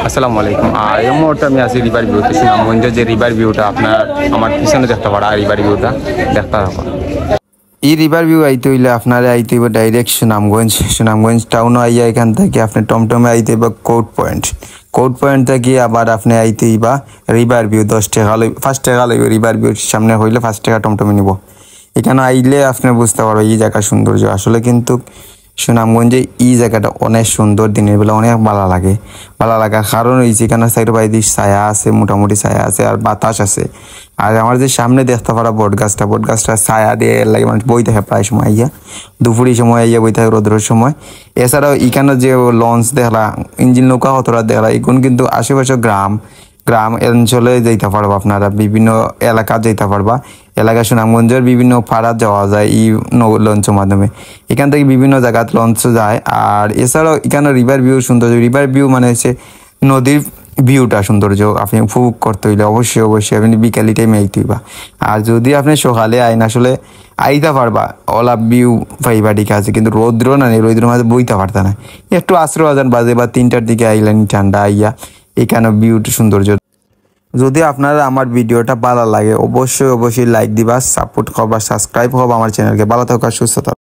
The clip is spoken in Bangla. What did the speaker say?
আসসালামু আলাইকুম। এই মুহূর্তে আমি আছি রিভার ভিউতে। সুনামগঞ্জের যে রিভার ভিউটা আপনার আমার পিছনে দেখতে পারা রিভার ভিউটা দেখতে পাবো। এই রিভার ভিউ আইতে হইলে আপনারা আইতে হইব ডাইরেক্ট সুনামগঞ্জ টাউনও আইয়া এখান থেকে আপনি টমটমে আইতে হইব কোর্ট পয়েন্ট থেকে আবার আপনি আইতে হইবা রিভার ভিউ 10 টাকা লই 5 টাকা লইব রিভার ভিউর সামনে হইলে 5 টাকা টমটমে নিব। এখানে আইলে আপনি বুঝতে পারবেন এই জায়গার সৌন্দর্য আসলে কিন্তু সুনামগঞ্জে এই জায়গাটা অনেক সুন্দর, দিনের বেলা অনেক ভালো লাগার কারণ হয়েছে এখানে সাইড বাইরে ছায়া আছে, মোটামুটি ছায়া আছে আর বাতাস আছে। আর আমার যে সামনে দেখতে পারা বট গাছটা ছায়া দিয়ে লাগে মানে বই থাকে প্রায় সময় আইয়া দুপুরি সময় আইয়া বই থাকে রোদ্রের সময়। এছাড়াও এখানে যে লঞ্চ দেখলা, ইঞ্জিন নৌকা হতরা দেখলা, এখন কিন্তু আশেপাশে গ্রাম অঞ্চলে যেতে পারবা, আপনারা বিভিন্ন এলাকা যেতে পারবা। এলাকা সুনামগঞ্জের বিভিন্ন পাড়া যাওয়া যায় এই লঞ্চের মাধ্যমে। এখান থেকে বিভিন্ন জায়গায় লঞ্চ যায়। আর এছাড়াও এখানে রিভার ভিউ সৌন্দর্য, রিভার ভিউ মানে হচ্ছে নদীর ভিউটা সৌন্দর্য আপনি উপভোগ করতে হইলে অবশ্যই আপনি বিকালি টাইমে আইতে হইবা। আর যদি আপনি সকালে আইন আসলে আইতে পারবা ওলা ভিউ পাইবা, ঠিক আছে, কিন্তু রৌদ্র না নেই, রৌদ্রের মাঝে বইতে পারতা না। একটু 8 বাজে বা 3টার দিকে আইলেন ঠান্ডা আইয়া এখানে ভিউটা সৌন্দর্য। যদি আপনারা আমার ভিডিওটা ভালো লাগে অবশ্যই লাইক দিবা, সাপোর্ট করবা, সাবস্ক্রাইব করবা আমার চ্যানেলকে। ভালো থাকা, সুস্থ থাকা।